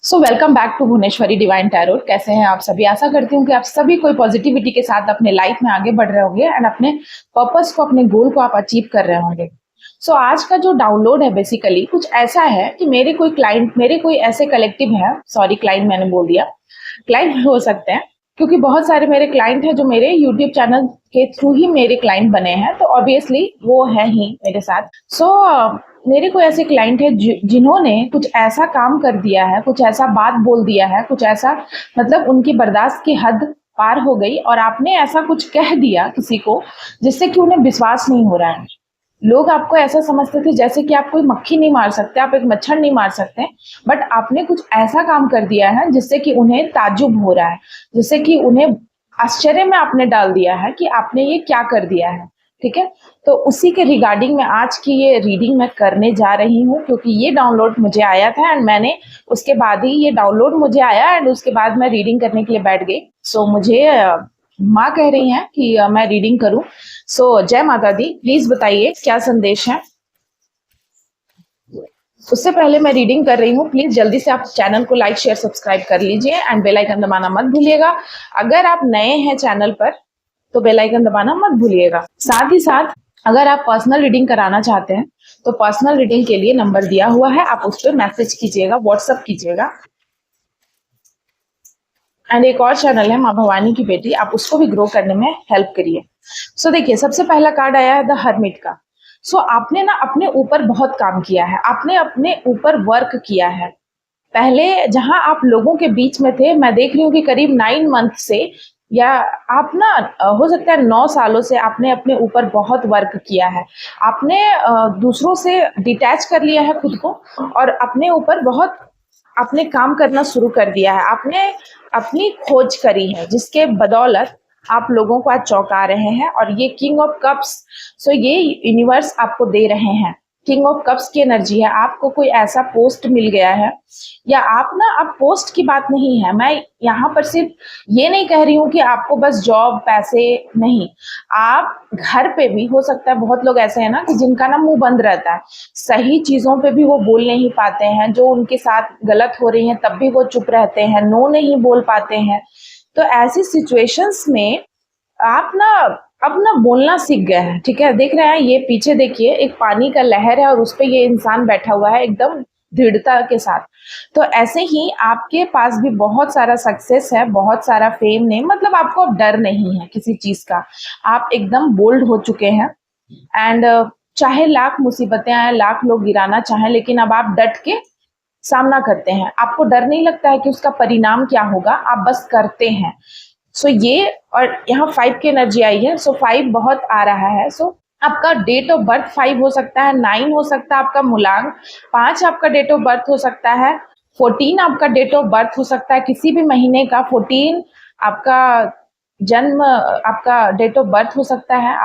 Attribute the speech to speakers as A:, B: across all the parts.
A: So welcome back to Bhuvaneshwari divine tarot. कैसे हैं आप सभी? आशा करती हूँ कि आप सभी कोई पॉजिटिविटी के साथ अपने लाइफ में आगे बढ़ रहे होंगे एंड अपने पर्पस को, अपने गोल को आप अचीव कर रहे होंगे। सो आज का जो डाउनलोड है बेसिकली कुछ ऐसा है कि मेरे कोई ऐसे कलेक्टिव है, सॉरी क्लाइंट मैंने बोल दिया, क्लाइंट हो सकते हैं क्योंकि बहुत सारे मेरे क्लाइंट हैं जो मेरे यूट्यूब चैनल के थ्रू ही मेरे क्लाइंट बने हैं, तो ऑब्वियसली वो है ही मेरे साथ। मेरे को ऐसे क्लाइंट है जिन्होंने कुछ ऐसा काम कर दिया है, कुछ ऐसा बात बोल दिया है, कुछ ऐसा मतलब उनकी बर्दाश्त की हद पार हो गई और आपने ऐसा कुछ कह दिया किसी को जिससे कि उन्हें विश्वास नहीं हो रहा है। लोग आपको ऐसा समझते थे जैसे कि आप कोई मक्खी नहीं मार सकते, आप एक मच्छर नहीं मार सकते, बट आपने कुछ ऐसा काम कर दिया है जिससे कि उन्हें ताज्जुब हो रहा है, जिससे कि उन्हें आश्चर्य में आपने डाल दिया है कि आपने ये क्या कर दिया है। ठीक है, तो उसी के रिगार्डिंग में आज की ये रीडिंग मैं करने जा रही हूँ क्योंकि ये डाउनलोड मुझे आया था एंड मैंने उसके बाद ही ये डाउनलोड मुझे आया एंड उसके बाद मैं रीडिंग करने के लिए बैठ गई। मुझे माँ कह रही हैं कि मैं रीडिंग करूं। जय माता दी, प्लीज बताइए क्या संदेश है। उससे पहले मैं रीडिंग कर रही हूँ, प्लीज जल्दी से आप चैनल को लाइक शेयर सब्सक्राइब कर लीजिए एंड बेल आइकन दबाना मत भूलिएगा। अगर आप नए हैं चैनल पर तो बेल आइकन दबाना मत भूलिएगा। साथ ही साथ अगर आप पर्सनल रीडिंग कराना चाहते हैं तो पर्सनल रीडिंग के लिए नंबर दिया हुआ है, आप उस पर मैसेज कीजिएगा, व्हाट्सअप कीजिएगा। एंड एक और चैनल है माँ भवानी की बेटी, आप उसको भी ग्रो करने में हेल्प करिए। देखिए, सबसे पहला कार्ड आया है द हर्मिट का। आपने ना अपने ऊपर बहुत काम किया है, आपने अपने ऊपर वर्क किया है। पहले जहां आप लोगों के बीच में थे, मैं देख रही हूँ कि करीब 9 मंथ से या आप ना हो सकता है 9 सालों से आपने अपने ऊपर बहुत वर्क किया है। आपने दूसरों से डिटैच कर लिया है खुद को और अपने ऊपर बहुत आपने काम करना शुरू कर दिया है। आपने अपनी खोज करी है जिसके बदौलत आप लोगों को आज चौंका रहे हैं। और ये किंग ऑफ कप्स, ये यूनिवर्स आपको दे रहे हैं। किंग ऑफ कप्स की एनर्जी है। आपको कोई ऐसा पोस्ट मिल गया है या आप ना, अब पोस्ट की बात नहीं है, मैं यहाँ पर सिर्फ ये नहीं कह रही हूँ कि आपको बस जॉब पैसे नहीं, आप घर पे भी हो सकता है। बहुत लोग ऐसे हैं ना कि जिनका ना मुंह बंद रहता है, सही चीजों पे भी वो बोल नहीं पाते हैं, जो उनके साथ गलत हो रही है तब भी वो चुप रहते हैं, नो नहीं बोल पाते हैं। तो ऐसी सिचुएशंस में आप ना अब ना बोलना सीख गए हैं। ठीक है, देख रहे हैं ये पीछे देखिए, एक पानी का लहर है और उस पे ये इंसान बैठा हुआ है एकदम दृढ़ता के साथ। तो ऐसे ही आपके पास भी बहुत सारा सक्सेस है, बहुत सारा फेम नहीं, मतलब आपको अब डर नहीं है किसी चीज का। आप एकदम बोल्ड हो चुके हैं एंड चाहे लाख मुसीबतें आए, लाख लोग गिराना चाहें, लेकिन अब आप डट के सामना करते हैं। आपको डर नहीं लगता है कि उसका परिणाम क्या होगा, आप बस करते हैं। ये और यहाँ 5 की एनर्जी आई है। 5 बहुत आ रहा है। आपका डेट ऑफ बर्थ 5 हो सकता है, 9 हो सकता है आपका मूलांक, 5 आपका डेट ऑफ बर्थ हो सकता है, 14 आपका डेट ऑफ बर्थ हो सकता है, किसी भी महीने का 14 आपका जन्म, आपका डेट ऑफ बर्थ हो सकता है।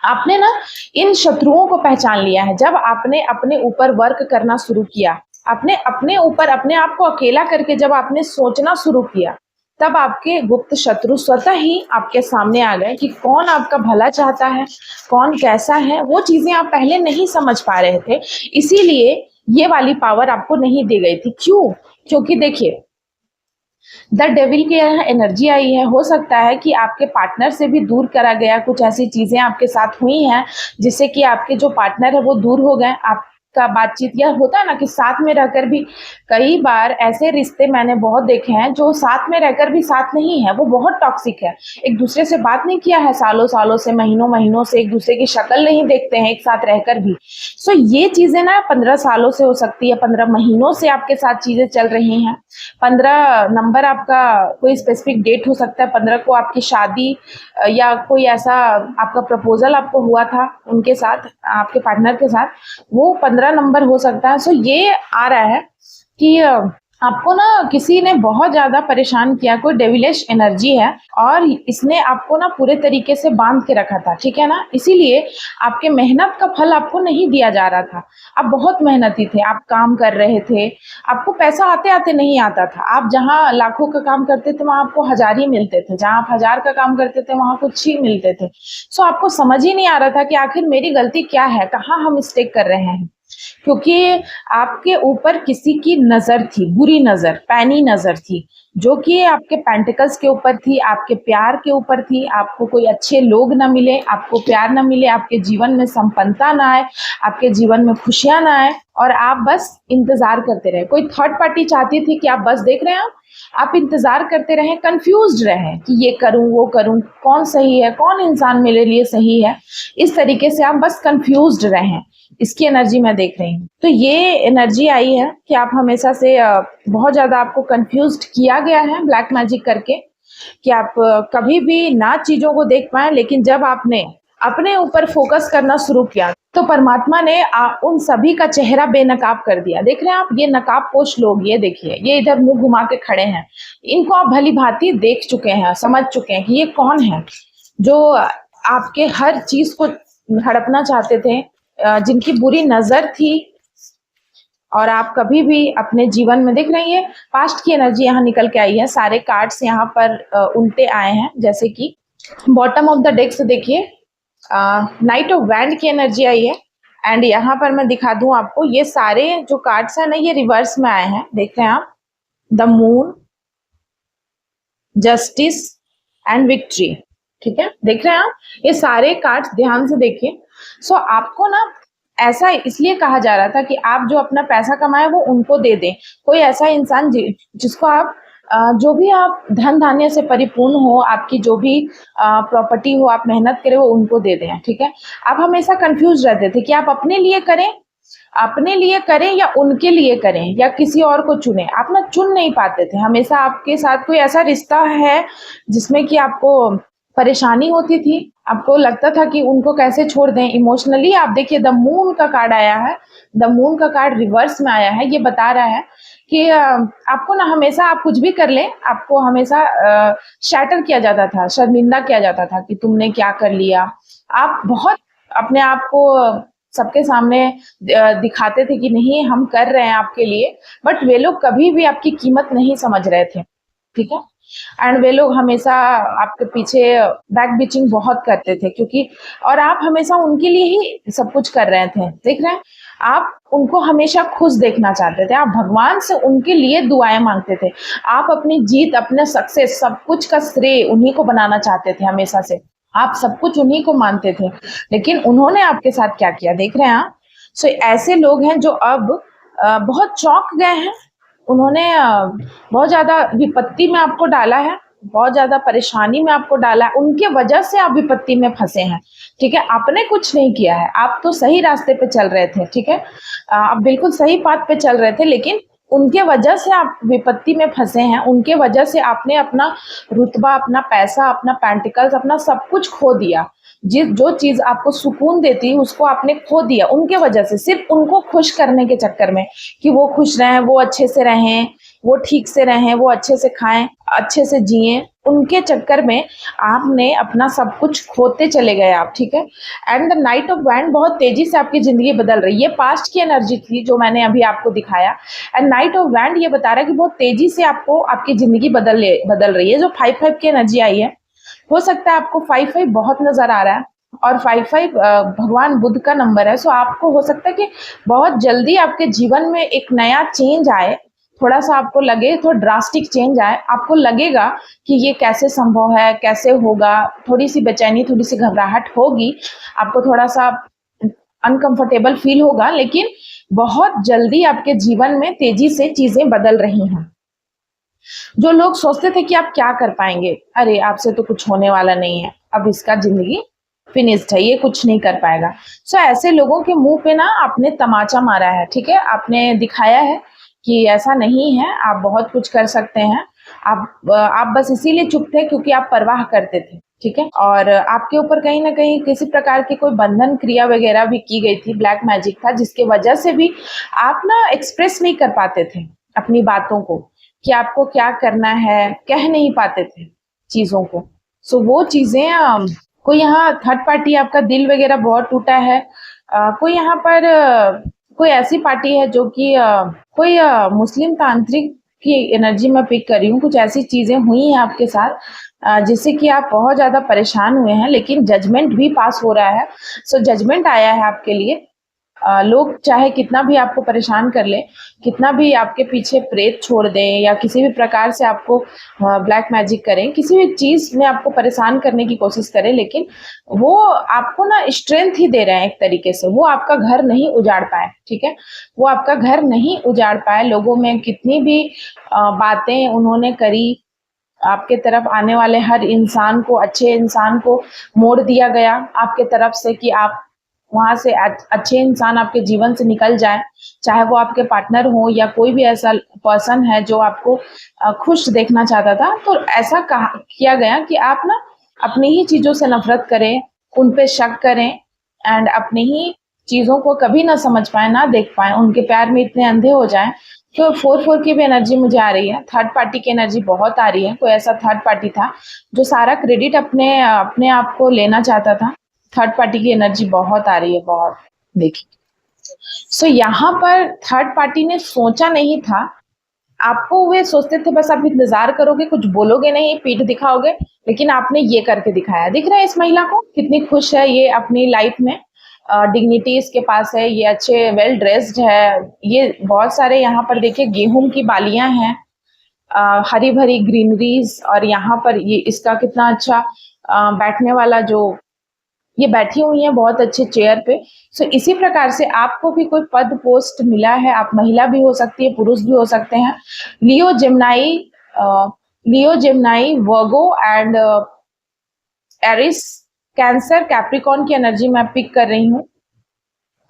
A: आपने ना इन शत्रुओं को पहचान लिया है। जब आपने अपने ऊपर वर्क करना शुरू किया, आपने अपने ऊपर अपने आप को अकेला करके जब आपने सोचना शुरू किया, तब आपके गुप्त शत्रु स्वतः ही आपके सामने आ गए कि कौन आपका भला चाहता है, कौन कैसा है। वो चीजें आप पहले नहीं समझ पा रहे थे, इसीलिए ये वाली पावर आपको नहीं दी गई थी। क्यों? क्योंकि देखिए, द डेविल की यहाँ एनर्जी आई है। हो सकता है कि आपके पार्टनर से भी दूर करा गया, कुछ ऐसी चीजें आपके साथ हुई हैं जिससे कि आपके जो पार्टनर है वो दूर हो गए। आपका बातचीत या होता है ना कि साथ में रहकर भी, कई बार ऐसे रिश्ते मैंने बहुत देखे हैं जो साथ में रहकर भी साथ नहीं है, वो बहुत टॉक्सिक है। एक दूसरे से बात नहीं किया है सालों सालों से, महीनों महीनों से, एक दूसरे की शक्ल नहीं देखते हैं एक साथ रहकर भी। ये चीजें ना 15 सालों से हो सकती है, 15 महीनों से आपके साथ चीजें चल रही हैं। 15 नंबर आपका कोई स्पेसिफिक डेट हो सकता है, 15 को आपकी शादी या कोई ऐसा आपका प्रपोजल आपको हुआ था उनके साथ, आपके पार्टनर के साथ, वो 15 नंबर हो सकता है। ये आ रहा है कि आपको ना किसी ने बहुत ज्यादा परेशान किया, कोई डेविलिश एनर्जी है और इसने आपको ना पूरे तरीके से बांध के रखा था। ठीक है ना, इसीलिए आपके मेहनत का फल आपको नहीं दिया जा रहा था। आप बहुत मेहनती थे, आप काम कर रहे थे, आपको पैसा आते आते नहीं आता था। आप जहाँ लाखों का काम करते थे वहां आपको 1000 ही मिलते थे, जहां आप 1000 का काम करते थे वहां कुछ ही मिलते थे। आपको समझ ही नहीं आ रहा था कि आखिर मेरी गलती क्या है, कहाँ हम मिस्टेक कर रहे हैं। क्योंकि आपके ऊपर किसी की नजर थी, बुरी नजर, पैनी नजर थी, जो कि आपके पेंटिकल्स के ऊपर थी, आपके प्यार के ऊपर थी। आपको कोई अच्छे लोग ना मिले, आपको प्यार ना मिले, आपके जीवन में संपन्नता ना आए, आपके जीवन में खुशियां ना आए, और आप बस इंतजार करते रहे। कोई थर्ड पार्टी चाहती थी कि आप बस देख रहे हैं, आप इंतजार करते रहें, कंफ्यूज्ड रहें कि ये करूं वो करूं, कौन सही है, कौन इंसान मेरे लिए सही है। इस तरीके से आप बस कंफ्यूज्ड रहें। इसकी एनर्जी मैं देख रही हूँ। तो ये एनर्जी आई है कि आप हमेशा से बहुत ज्यादा आपको कंफ्यूज्ड किया गया है ब्लैक मैजिक करके, कि आप कभी भी ना चीजों को देख पाए। लेकिन जब आपने अपने ऊपर फोकस करना शुरू किया तो परमात्मा ने उन सभी का चेहरा बेनकाब कर दिया। देख रहे हैं आप, ये नकाब पोश लोग, ये देखिए, ये इधर मुंह घुमा के खड़े हैं। इनको आप भली भांति देख चुके हैं, समझ चुके हैं कि ये कौन है, जो आपके हर चीज को हड़पना चाहते थे, जिनकी बुरी नजर थी। और आप कभी भी अपने जीवन में देख रही है, पास्ट की एनर्जी यहाँ निकल के आई है। सारे कार्ड्स यहाँ पर उल्टे आए हैं। जैसे कि बॉटम ऑफ द डेक से देखिए, नाइट ऑफ वैंड की एनर्जी आई है। एंड यहाँ पर मैं दिखा दूं आपको, ये सारे जो कार्ड्स हैं ना, ये रिवर्स में आए हैं। देख रहे हैं आप, the moon, justice and victory. ठीक है, देख रहे हैं आप, ये सारे कार्ड्स ध्यान से देखिए। सो आपको ना ऐसा इसलिए कहा जा रहा था कि आप जो अपना पैसा कमाए वो उनको दे दें। कोई ऐसा इंसान जिसको आप जो भी आप धन धान्य से परिपूर्ण हो, आपकी जो भी प्रॉपर्टी हो, आप मेहनत करें, वो उनको दे दें। ठीक है, आप हमेशा कंफ्यूज रहते थे कि आप अपने लिए करें, या उनके लिए करें, या किसी और को चुने। आप ना चुन नहीं पाते थे। हमेशा आपके साथ कोई ऐसा रिश्ता है जिसमें कि आपको परेशानी होती थी, आपको लगता था कि उनको कैसे छोड़ दें इमोशनली। आप देखिए, द मून का कार्ड आया है, द मून का कार्ड रिवर्स में आया है। ये बता रहा है कि आपको ना हमेशा, आप कुछ भी कर लें, आपको हमेशा शैटर किया जाता था, शर्मिंदा किया जाता था कि तुमने क्या कर लिया। आप बहुत अपने आप को सबके सामने दिखाते थे कि नहीं, हम कर रहे हैं आपके लिए, बट वे लोग कभी भी आपकी कीमत नहीं समझ रहे थे। ठीक है, एंड वे लोग हमेशा आपके पीछे बैक बिचिंग बहुत करते थे, क्योंकि और आप हमेशा उनके लिए ही सब कुछ कर रहे थे। देख रहे हैं, आप उनको हमेशा खुश देखना चाहते थे, आप भगवान से उनके लिए दुआएं मांगते थे, आप अपनी जीत, अपने सक्सेस, सब कुछ का श्रेय उन्हीं को बनाना चाहते थे हमेशा से। आप सब कुछ उन्हीं को मानते थे। लेकिन उन्होंने आपके साथ क्या किया, देख रहे हैं आप। सो ऐसे लोग हैं जो अब बहुत चौंक गए हैं। उन्होंने बहुत ज्यादा विपत्ति में आपको डाला है, बहुत ज्यादा परेशानी में आपको डाला है। उनके वजह से आप विपत्ति में फंसे हैं। ठीक है, आपने कुछ नहीं किया है, आप तो सही रास्ते पे चल रहे थे। ठीक है, आप बिल्कुल सही पाथ पे चल रहे थे, लेकिन उनके वजह से आप विपत्ति में फंसे हैं। उनके वजह से आपने अपना रुतबा, अपना पैसा, अपना पेंटिकल्स, अपना सब कुछ खो दिया। जो चीज आपको सुकून देती उसको आपने खो दिया उनके वजह से, सिर्फ उनको खुश करने के चक्कर में, कि वो खुश रहें, वो अच्छे से रहें, वो ठीक से रहें, वो अच्छे से खाएं, अच्छे से जिएं। उनके चक्कर में आपने अपना सब कुछ खोते चले गए आप। ठीक है, and the night of wand बहुत तेजी से आपकी जिंदगी बदल रही है। ये पास्ट की एनर्जी थी जो मैंने अभी आपको दिखाया। एंड नाइट ऑफ वैंड ये बता रहा है कि बहुत तेजी से आपको आपकी जिंदगी बदल रही है। जो 5-5 की एनर्जी आई है, हो सकता है आपको 5-5 बहुत नजर आ रहा है, और 5-5 भगवान बुद्ध का नंबर है। सो आपको हो सकता है कि बहुत जल्दी आपके जीवन में एक नया चेंज आए, थोड़ा सा आपको लगे, थोड़ा ड्रास्टिक चेंज आए, आपको लगेगा कि ये कैसे संभव है, कैसे होगा, थोड़ी सी बेचैनी, थोड़ी सी घबराहट होगी, आपको थोड़ा सा अनकंफर्टेबल फील होगा। लेकिन बहुत जल्दी आपके जीवन में तेजी से चीजें बदल रही हैं। जो लोग सोचते थे कि आप क्या कर पाएंगे, अरे आपसे तो कुछ होने वाला नहीं है, अब इसका जिंदगी फिनिश्ड है, ये कुछ नहीं कर पाएगा। सो ऐसे लोगों के मुंह पे ना आपने तमाचा मारा है। ठीक है, आपने दिखाया है कि ऐसा नहीं है, आप बहुत कुछ कर सकते हैं। आप बस इसीलिए चुप थे क्योंकि आप परवाह करते थे। ठीक है, और आपके ऊपर कहीं ना कहीं किसी प्रकार की कोई बंधन क्रिया वगैरह भी की गई थी, ब्लैक मैजिक था, जिसके वजह से भी आप ना एक्सप्रेस नहीं कर पाते थे अपनी बातों को, कि आपको क्या करना है, कह नहीं पाते थे चीजों को। सो वो चीजें, कोई यहाँ थर्ड पार्टी, आपका दिल वगैरह बहुत टूटा है। कोई यहाँ पर कोई ऐसी पार्टी है जो कि कोई मुस्लिम तांत्रिक की एनर्जी में पिक कर रही हूँ। कुछ ऐसी चीजें हुई हैं आपके साथ जिससे कि आप बहुत ज्यादा परेशान हुए हैं, लेकिन जजमेंट भी पास हो रहा है। सो जजमेंट आया है आपके लिए, लोग चाहे कितना भी आपको परेशान कर ले, कितना भी आपके पीछे प्रेत छोड़ दें या किसी भी प्रकार से आपको ब्लैक मैजिक करें, किसी भी चीज़ में आपको परेशान करने की कोशिश करें, लेकिन वो आपको ना स्ट्रेंथ ही दे रहे हैं एक तरीके से। वो आपका घर नहीं उजाड़ पाए, ठीक है? वो आपका घर नहीं उजाड़ पाए। लोगों में कितनी भी बातें उन्होंने करी, आपके तरफ आने वाले हर इंसान को, अच्छे इंसान को मोड़ दिया गया आपके तरफ से कि आप वहाँ से अच्छे इंसान आपके जीवन से निकल जाए, चाहे वो आपके पार्टनर हो या कोई भी ऐसा पर्सन है जो आपको खुश देखना चाहता था। तो ऐसा कहा किया गया कि आप ना अपनी ही चीज़ों से नफ़रत करें, उन पे शक करें एंड अपनी ही चीज़ों को कभी ना समझ पाएँ, ना देख पाएँ, उनके प्यार में इतने अंधे हो जाएँ। तो 4-4 की भी एनर्जी मुझे आ रही है, थर्ड पार्टी की एनर्जी बहुत आ रही है। कोई ऐसा थर्ड पार्टी था जो सारा क्रेडिट अपने अपने आप को लेना चाहता था। थर्ड पार्टी की एनर्जी बहुत आ रही है, बहुत। देखिए, सो यहाँ पर थर्ड पार्टी ने सोचा नहीं था, आपको वे सोचते थे बस आप इंतजार करोगे, कुछ बोलोगे नहीं, पीठ दिखाओगे, लेकिन आपने ये करके दिखाया। दिख रहा है इस महिला को कितनी खुश है ये अपनी लाइफ में, डिग्निटी इसके पास है, ये अच्छे वेल ड्रेस्ड है, ये बहुत सारे यहाँ पर देखिए गेहूं की बालियां हैं, हरी भरी ग्रीनरीज, और यहाँ पर ये इसका कितना अच्छा बैठने वाला जो ये बैठी हुई है बहुत अच्छे चेयर पे। सो इसी प्रकार से आपको भी कोई पद पोस्ट मिला है, आप महिला भी हो सकती है, पुरुष भी हो सकते हैं। Leo Gemini, Leo Gemini, Virgo and Aries, Cancer, Capricorn की एनर्जी मैं पिक कर रही हूँ।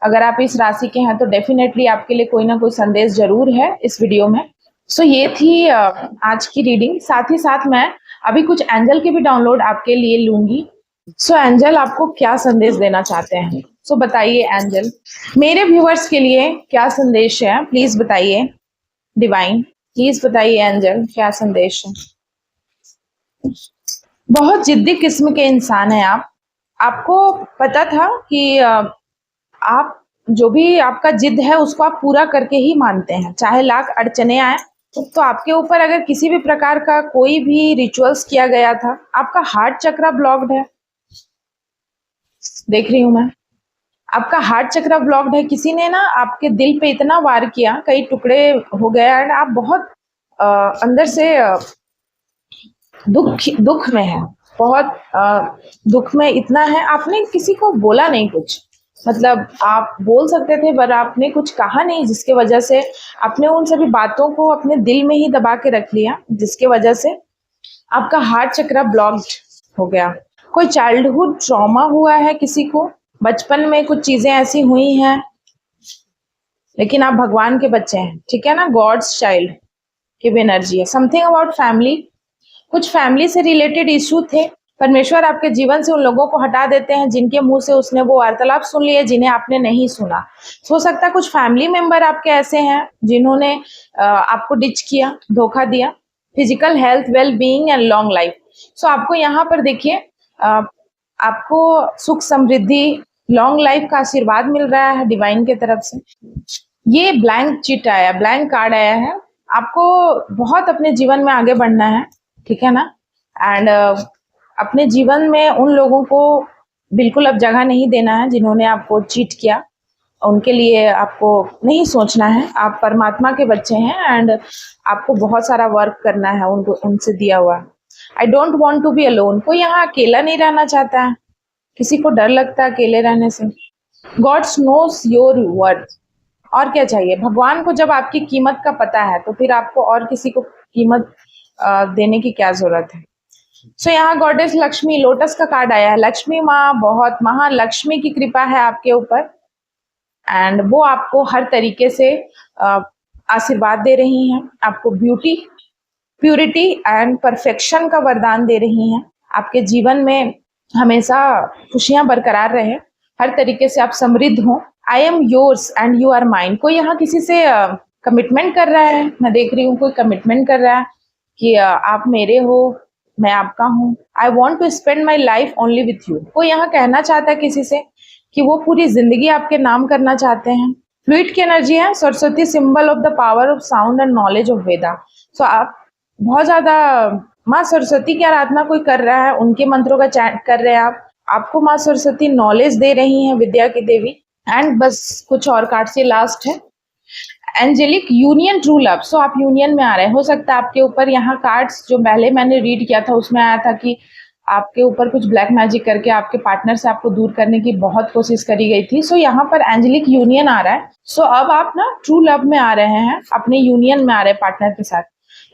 A: अगर आप इस राशि के हैं तो डेफिनेटली आपके लिए कोई ना कोई संदेश जरूर है इस वीडियो में। सो ये थी आज की रीडिंग। साथ ही साथ मैं अभी कुछ एंजल के भी डाउनलोड आपके लिए लूंगी। सो एंजल आपको क्या संदेश देना चाहते हैं? सो बताइए एंजल, मेरे व्यूअर्स के लिए क्या संदेश है, प्लीज बताइए। डिवाइन प्लीज बताइए एंजल, क्या संदेश है? बहुत जिद्दी किस्म के इंसान हैं आप। आपको पता था कि आप जो भी आपका जिद है उसको आप पूरा करके ही मानते हैं, चाहे लाख अड़चने आए। तो आपके ऊपर अगर किसी भी प्रकार का कोई भी रिचुअल्स किया गया था, आपका हार्ट चक्र ब्लॉक्ड है, देख रही हूं मैं, आपका हार्ट चक्र ब्लॉक्ड है। किसी ने ना आपके दिल पे इतना वार किया, कई टुकड़े हो गया एंड आप बहुत अंदर से दुख में है, बहुत दुख में इतना है, आपने किसी को बोला नहीं कुछ। मतलब आप बोल सकते थे पर आपने कुछ कहा नहीं, जिसके वजह से आपने उन सभी बातों को अपने दिल में ही दबा के रख लिया, जिसके वजह से आपका हार्ट चक्र ब्लॉक्ड हो गया। कोई चाइल्डहुड ट्रॉमा हुआ है किसी को, बचपन में कुछ चीजें ऐसी हुई हैं, लेकिन आप भगवान के बच्चे हैं, ठीक है ना, गॉड्स चाइल्ड की भी एनर्जी है। समथिंग अबाउट फैमिली, कुछ फैमिली से रिलेटेड इशू थे, परमेश्वर आपके जीवन से उन लोगों को हटा देते हैं जिनके मुंह से उसने वो वार्तालाप सुन लिए जिन्हें आपने नहीं सुना। हो सकता है कुछ फैमिली मेंबर आपके ऐसे हैं जिन्होंने आपको डिच किया, धोखा दिया। Physical health, well being and long life. So आपको यहाँ पर देखिए आपको सुख समृद्धि, लॉन्ग लाइफ का आशीर्वाद मिल रहा है डिवाइन के तरफ से। ये ब्लैंक चिट आया, ब्लैंक कार्ड आया है। आपको बहुत अपने जीवन में आगे बढ़ना है, ठीक है ना, एंड अपने जीवन में उन लोगों को बिल्कुल अब जगह नहीं देना है जिन्होंने आपको चीट किया, उनके लिए आपको नहीं सोचना है। आप परमात्मा के बच्चे हैं एंड आपको बहुत सारा वर्क करना है उनको, उनसे दिया हुआ। I don't want to be alone, कोई यहाँ अकेला नहीं रहना चाहता है, किसी को डर लगता है अकेले रहने से। गॉड्स नोस योर वर्थ, और क्या चाहिए? भगवान को जब आपकी कीमत का पता है तो फिर आपको और किसी को कीमत देने की क्या जरूरत है? सो यहाँ गॉडेस लक्ष्मी, लोटस का कार्ड आया है। लक्ष्मी माँ, बहुत महालक्ष्मी की कृपा है आपके ऊपर एंड वो आपको हर तरीके से आशीर्वाद दे रही हैं, आपको ब्यूटी, प्यूरिटी एंड परफेक्शन का वरदान दे रही हैं। आपके जीवन में हमेशा खुशियां बरकरार रहे, हर तरीके से आप समृद्ध हो। I am yours and you are mine, कोई यहाँ किसी से कमिटमेंट कर रहा है, मैं देख रही हूँ कोई कमिटमेंट कर रहा है कि आप मेरे हो, मैं आपका हूँ। I want to spend my life only with you, कोई यहाँ कहना चाहता है किसी से कि वो पूरी जिंदगी आपके नाम करना चाहते हैं। फ्लूइड की एनर्जी है, Saraswati symbol of the power of sound and knowledge of Veda. So आप बहुत ज्यादा माँ सरस्वती की आराधना कोई कर रहा है, उनके मंत्रों का चैंट कर रहे हैं आप, आपको माँ सरस्वती नॉलेज दे रही हैं, विद्या की देवी एंड बस कुछ और कार्ड्स, ये लास्ट है एंजेलिक यूनियन ट्रू लव। सो आप यूनियन में आ रहे हैं, हो सकता है आपके ऊपर यहाँ कार्ड्स जो पहले मैंने रीड किया था उसमें आया था कि आपके ऊपर कुछ ब्लैक मैजिक करके आपके पार्टनर से आपको दूर करने की बहुत कोशिश करी गई थी। सो यहाँ पर एंजेलिक यूनियन आ रहा है। सो अब आप ना ट्रू लव में आ रहे हैं, अपने यूनियन में आ रहे हैं पार्टनर के साथ।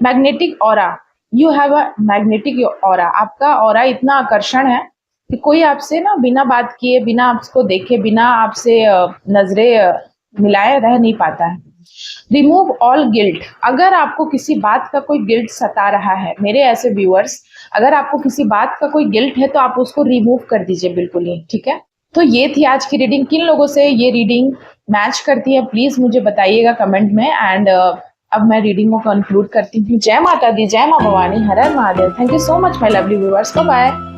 A: Magnetic aura, you have a magnetic aura, आपका ऑरा इतना आकर्षण है कि कोई आपसे ना बिना बात किए, बिना आपको देखे, बिना आपसे नजरें मिलाए रह नहीं पाता है। रिमूव ऑल गिल्ट, अगर आपको किसी बात का कोई गिल्ट सता रहा है, मेरे ऐसे व्यूअर्स, अगर आपको किसी बात का कोई गिल्ट है तो आप उसको रिमूव कर दीजिए बिल्कुल ही, ठीक है। तो ये थी आज की रीडिंग। किन लोगों से ये रीडिंग मैच करती है प्लीज मुझे बताइएगा कमेंट में। एंड अब मैं रीडिंग को कंक्लूड करती हूँ। जय माता दी, जय माँ भवानी, हर हर Mahadev. Thank you so much my lovely viewers, bye bye.